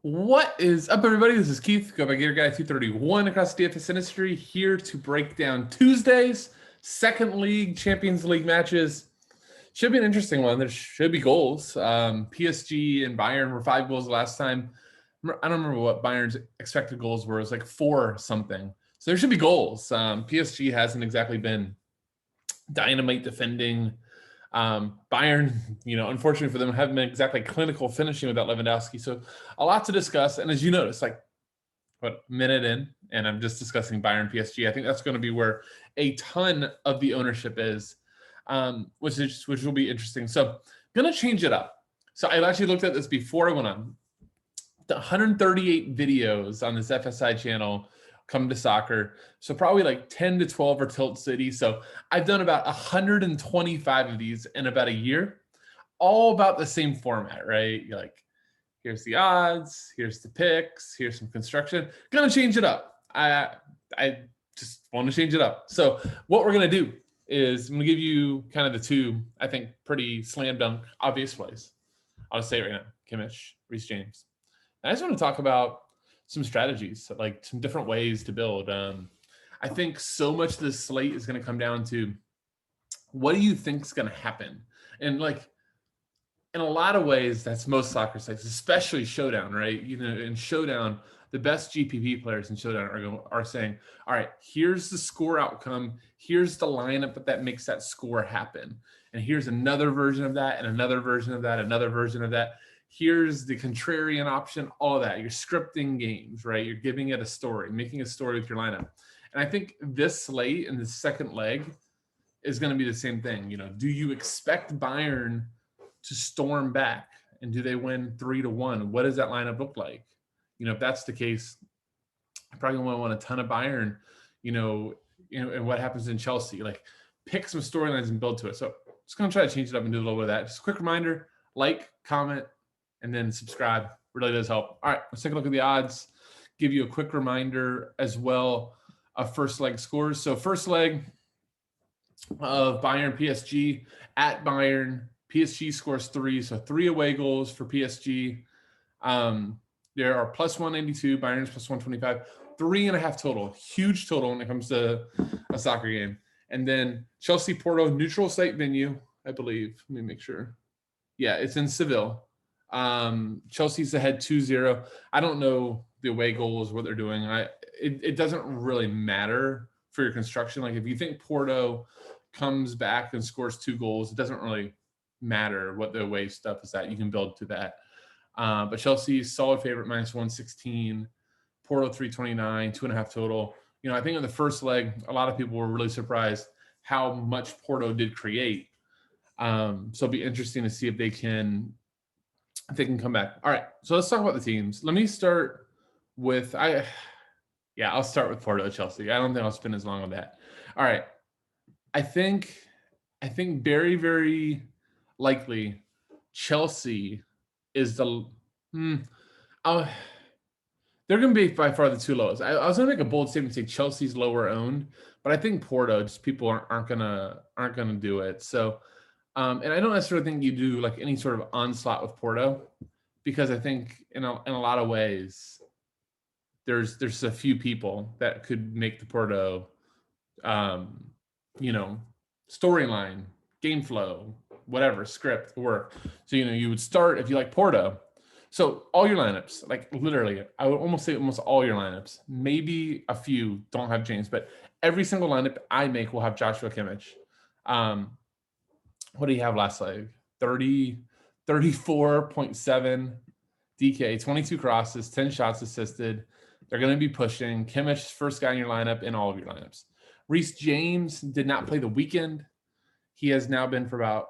What is up, everybody? This is Keith, Go by Gator Guy 231 across the DFS industry, here to break down Tuesday's second league Champions League matches. Should be an interesting one. There should be goals. PSG and Bayern were 5 goals last time. I don't remember what Bayern's expected goals were. It was like 4 something. So there should be goals. PSG hasn't exactly been dynamite defending. Bayern, unfortunately for them, haven't been exactly clinical finishing without Lewandowski. So a lot to discuss. And as you notice, like a minute in, and I'm just discussing Bayern PSG. I think that's going to be where a ton of the ownership is, which will be interesting. So I'm going to change it up. So I actually looked at this before I went on. The 138 videos on this FSI channel come to soccer. So probably like 10 to 12 are Tilt City. So I've done about 125 of these in about a year, all about the same format, right? You're like, here's the odds, here's the picks, here's some construction. Gonna change it up. I just want to change it up. So what we're gonna do is I'm gonna give you kind of the two, I think, pretty slam dunk, obvious plays. I'll just say it right now: Kimmich, Reece James. And I just want to talk about some strategies, like some different ways to build. I think so much of this slate is going to come down to what do you think is going to happen? And like in a lot of ways, that's most soccer sites, especially Showdown, right? In Showdown, the best GPP players in Showdown are saying, all right, here's the score outcome. Here's the lineup that makes that score happen. And here's another version of that, and another version of that, another version of that. Here's the contrarian option, all of that. You're scripting games, right? You're giving it a story, making a story with your lineup. And I think this slate in the second leg is going to be the same thing. Do you expect Bayern to storm back? And do they win 3-1? What does that lineup look like? If that's the case, I probably want a ton of Bayern, and what happens in Chelsea. Like, pick some storylines and build to it. So just going to try to change it up and do a little bit of that. Just a quick reminder, like, comment, and then subscribe. Really does help. All right, let's take a look at the odds. Give you a quick reminder as well of first leg scores. So first leg of Bayern PSG at Bayern. PSG scores 3, so 3 away goals for PSG. There are plus 192, Bayern's plus 125, 3.5 total. Huge total when it comes to a soccer game. And then Chelsea Porto, neutral site venue, I believe. Let me make sure. Yeah, it's in Seville. Chelsea's ahead 2-0. I don't know the away goals, what they're doing. It doesn't really matter for your construction. Like, if you think Porto comes back and scores 2 goals, it doesn't really matter what the away stuff is at. You can build to that. But Chelsea's solid favorite, minus 116. Porto 329, 2.5 total. I think in the first leg, a lot of people were really surprised how much Porto did create. So it'll be interesting to see if they can come back. All right, so let's talk about the teams. Let me start with I'll start with Porto Chelsea. I don't think I'll spend as long on that. All right, I think very, very likely Chelsea is the they're going to be by far the 2 lowest. I was going to make a bold statement and say Chelsea's lower owned, but I think Porto, just people aren't gonna do it. So. And I don't necessarily think you do like any sort of onslaught with Porto, because I think in a lot of ways there's a few people that could make the Porto, storyline, game flow, whatever script work. So you would start, if you like Porto. So all your lineups, like literally, I would almost say almost all your lineups, maybe a few don't have James, but every single lineup I make will have Joshua Kimmich. What do you have last leg? 34.7 DK, 22 crosses, 10 shots assisted. They're going to be pushing. Kimmich's first guy in your lineup in all of your lineups. Reece James did not play the weekend. He has now been for about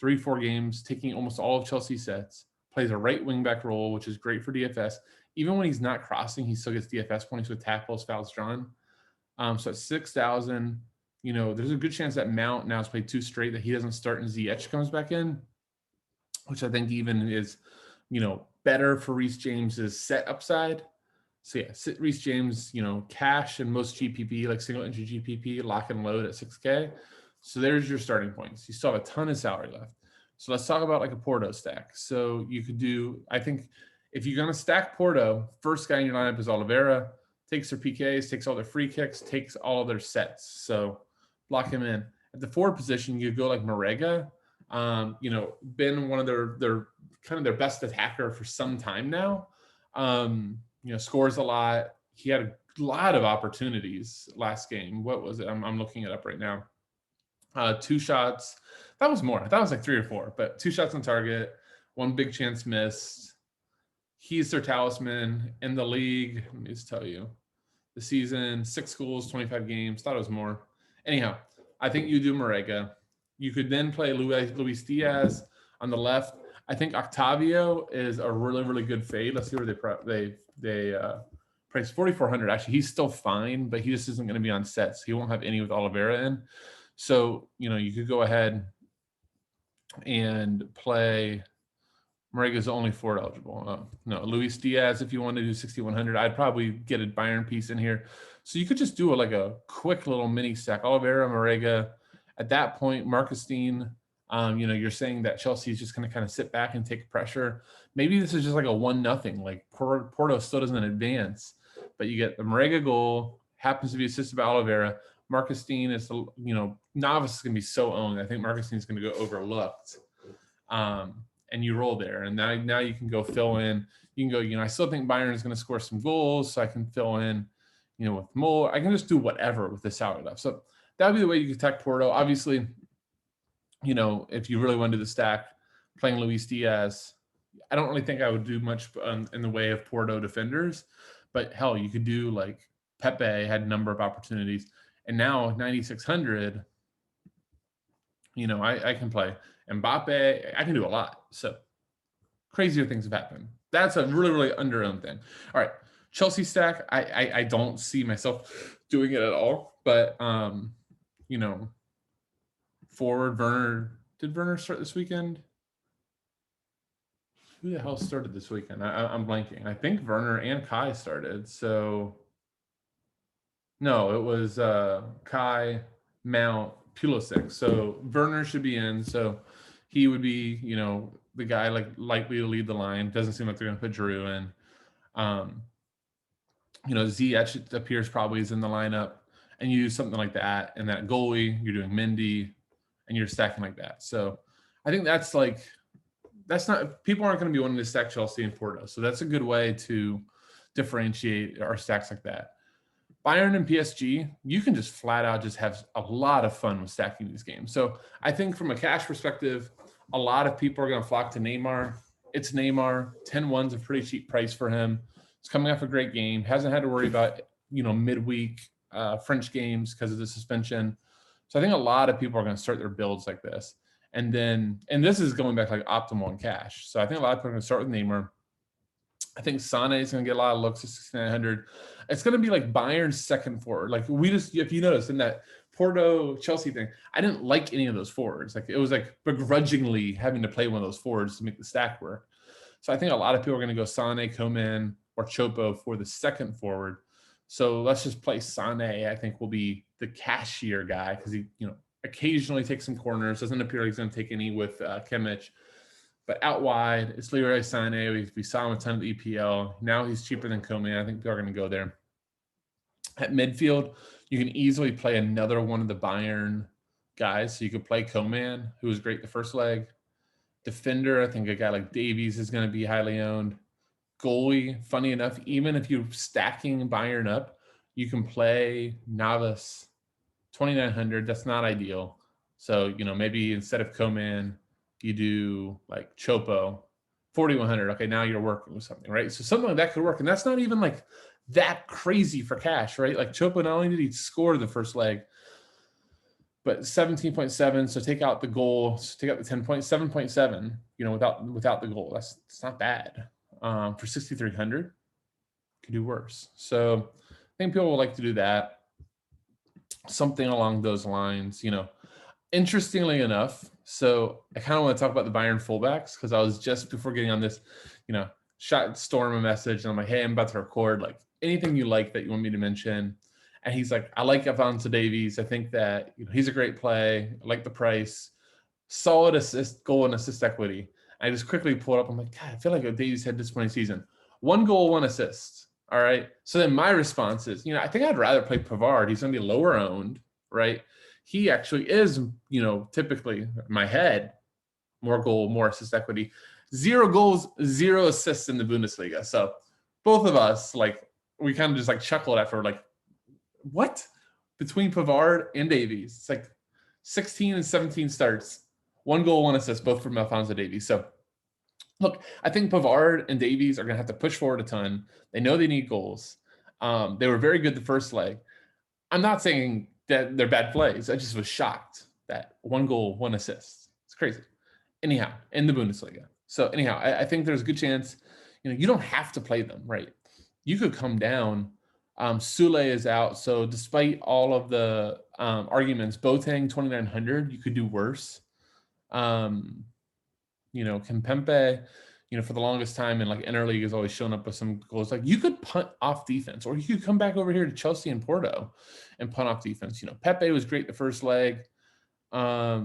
3-4 games, taking almost all of Chelsea's sets. Plays a right wingback role, which is great for DFS. Even when he's not crossing, he still gets DFS points with tackles, fouls drawn. So at 6,000, there's a good chance that Mount now has played 2 straight, that he doesn't start and Ziyech comes back in, which I think even is, better for Reece James's set upside. So yeah, Reece James, cash and most GPP, like single entry GPP, lock and load at 6K. So there's your starting points. You still have a ton of salary left. So let's talk about like a Porto stack. So you could do, I think If you're going to stack Porto, first guy in your lineup is Oliveira. Takes their PKs, takes all their free kicks, takes all of their sets. So block him in. At the forward position, you go like Marega. Been one of their kind of their best attacker for some time now. Scores a lot. He had a lot of opportunities last game. What was it? I'm looking it up right now. 2 shots. That was more. I thought it was like 3 or 4, but 2 shots on target, 1 big chance missed. He's their talisman in the league. Let me just tell you. The season, 6 goals, 25 games. Thought it was more. Anyhow, I think you do Marega. You could then play Luis Diaz on the left. I think Octavio is a really, really good fade. Let's see where they price 4,400. Actually, he's still fine, but he just isn't going to be on sets. He won't have any with Oliveira in. So, you could go ahead and play. Marega's only forward eligible. No, Luis Diaz, if you want to do 6,100, I'd probably get a Bayern piece in here. So you could just do a quick little mini stack. Oliveira, Marega. At that point, Marcus Dean, you're saying that Chelsea is just going to kind of sit back and take pressure. Maybe this is just like a 1-0. Like Porto still doesn't advance, but you get the Marega goal, happens to be assisted by Oliveira. Marcus Dean is, novice is going to be so owned. I think Marcus Dean is going to go overlooked. And you roll there. And now you can go fill in. You can go, I still think Bayern is going to score some goals, so I can fill in, with more. I can just do whatever with the salary left. So that would be the way you could attack Porto. Obviously, if you really want to do the stack, playing Luis Diaz, I don't really think I would do much in the way of Porto defenders. But hell, you could do like Pepe had a number of opportunities. And now 9,600, I can play Mbappe. I can do a lot. So crazier things have happened. That's a really, really under-owned thing. All right. Chelsea stack. I don't see myself doing it at all. But, forward Werner. Did Werner start this weekend? Who the hell started this weekend? I'm blanking. I think Werner and Kai started. So, no, it was Kai, Mount, Pulisic. So Werner should be in. So he would be, the guy likely to lead the line. Doesn't seem like they're going to put Giroud in. Ziyech appears probably is in the lineup, and you do something like that. And that goalie, you're doing Mendy, and you're stacking like that. So I think that's not, people aren't going to be wanting to stack Chelsea and Porto. So that's a good way to differentiate our stacks like that. Bayern and PSG, you can just flat out just have a lot of fun with stacking these games. So I think from a cash perspective, a lot of people are going to flock to Neymar. It's Neymar. 10-1's a pretty cheap price for him. It's coming off a great game. Hasn't had to worry about, midweek French games because of the suspension. So I think a lot of people are going to start their builds like this. And this is going back like optimal in cash. So I think a lot of people are going to start with Neymar. I think Sané is going to get a lot of looks at 6,900. It's going to be like Bayern's second forward. Like if you notice in that Porto Chelsea thing, I didn't like any of those forwards. Like it was like begrudgingly having to play one of those forwards to make the stack work. So I think a lot of people are going to go Sané, Coman, or Chopo for the second forward. So let's just play Sané. I think will be the cashier guy because he, occasionally takes some corners. Doesn't appear like he's going to take any with Kimmich. But out wide, it's Leroy Sané. We saw him a ton of the EPL. Now he's cheaper than Coman. I think people are going to go there. At midfield, you can easily play another one of the Bayern guys. So you could play Coman, who was great the first leg. Defender, I think a guy like Davies is going to be highly owned. Goalie, funny enough, even if you're stacking Bayern up, you can play Navas, 2,900. That's not ideal. So, maybe instead of Coman, you do like Chopo, 4,100. Okay, now you're working with something, right? So something like that could work. And that's not even like that crazy for cash, right? Like Chopo, not only did he score the first leg, but 17.7. So take out the goal, take out the 10.7.7, without the goal. It's not bad. For 6,300, could do worse. So I think people will like to do that. Something along those lines, Interestingly enough, so I kind of want to talk about the Bayern fullbacks because I was just before getting on this, shot Storm a message and I'm like, hey, I'm about to record. Like anything you like that you want me to mention. And he's like, I like Alphonso Davies. I think that he's a great play. I like the price. Solid assist, goal and assist equity. I just quickly pulled up. I'm like, God, I feel like Davies had a disappointing season. 1 goal, 1 assist. All right. So then my response is, I think I'd rather play Pavard. He's going to be lower owned, right? He actually is, typically in my head, more goal, more assist equity. 0 goals, 0 assists in the Bundesliga. So both of us, we kind of just chuckled after, what? Between Pavard and Davies. It's like 16 and 17 starts. 1 goal, 1 assist, both from Alphonso Davies. So look, I think Pavard and Davies are going to have to push forward a ton. They know they need goals. They were very good the first leg. I'm not saying that they're bad plays. I just was shocked that 1 goal, 1 assist. It's crazy. Anyhow, in the Bundesliga. So anyhow, I think there's a good chance, you don't have to play them, right? You could come down. Sule is out. So despite all of the arguments, Boateng 2,900, you could do worse. Kimpembe, for the longest time in interleague has always shown up with some goals. You could punt off defense, or you could come back over here to Chelsea and Porto and punt off defense. Pepe was great the first leg. I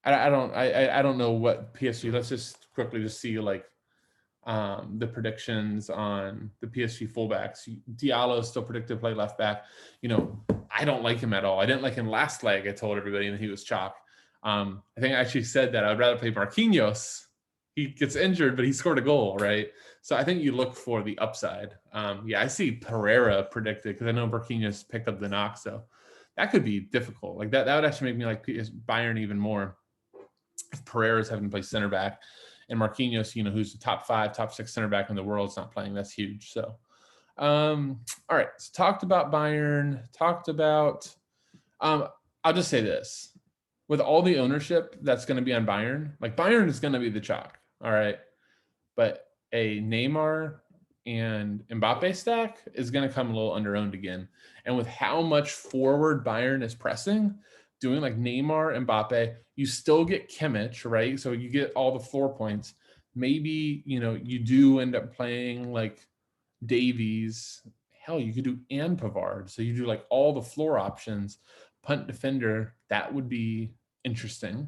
don't know what PSG. Let's just quickly see the predictions on the PSG fullbacks. Diallo is still predicted to play left back. I don't like him at all. I didn't like him last leg. I told everybody that he was chalk. I think I actually said that I'd rather play Marquinhos. He gets injured, but he scored a goal, right? So I think you look for the upside. I see Pereira predicted because I know Marquinhos picked up the knock, so that could be difficult. That would actually make me like Bayern even more if Pereira's having to play center back and Marquinhos, who's the top 5, top 6 center back in the world, is not playing. That's huge. So, all right. So talked about Bayern. Talked about. I'll just say this. With all the ownership that's going to be on Bayern, Bayern is going to be the chalk, all right? But a Neymar and Mbappe stack is going to come a little under-owned again. And with how much forward Bayern is pressing, doing Neymar, Mbappe, you still get Kimmich, right? So you get all the floor points. Maybe, you do end up playing Davies. Hell, you could do and Pavard. So you do all the floor options. Punt defender, that would be interesting.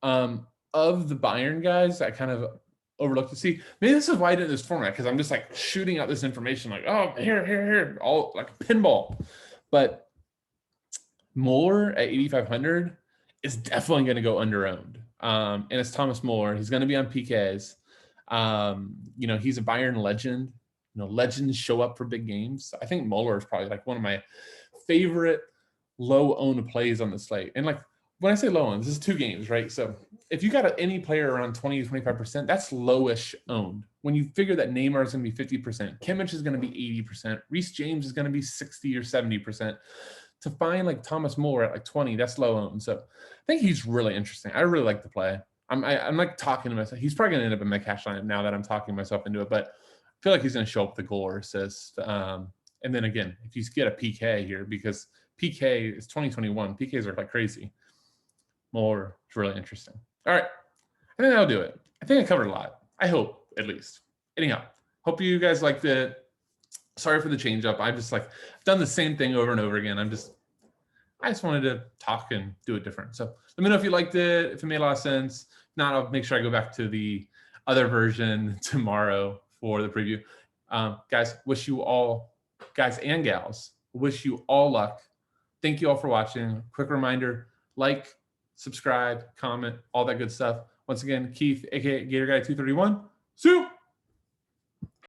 Of the Bayern guys, I kind of overlooked to see. Maybe this is why I did this format, because I'm just shooting out this information oh, here, all like a pinball. But Muller at 8,500 is definitely going to go under-owned. And it's Thomas Muller. He's going to be on PKs. He's a Bayern legend. Legends show up for big games. I think Muller is probably one of my favorite low-owned plays on the slate. And when I say low-owned, this is 2 games, right? So if you got any player around 20 to 25%, that's lowish owned. When you figure that Neymar is going to be 50%, Kimmich is going to be 80%, Reece James is going to be 60 or 70%. To find Thomas Muller at 20, that's low-owned. So I think he's really interesting. I really like the play. I'm talking to myself. He's probably going to end up in my cash line now that I'm talking myself into it, but I feel like he's going to show up with the goal or assist. And then again, if you get a PK here, because PK is 2021. PKs are crazy. More is really interesting. All right. I think that'll do it. I think I covered a lot. I hope, at least. Anyhow, hope you guys liked it. Sorry for the change up. I've done the same thing over and over again. I just wanted to talk and do it different. So let me know if you liked it, if it made a lot of sense. If not, I'll make sure I go back to the other version tomorrow for the preview. Guys, wish you all, guys and gals, wish you all luck. Thank you all for watching. Quick reminder, subscribe, comment, all that good stuff. Once again, Keith, aka Gator Guy 231. See you.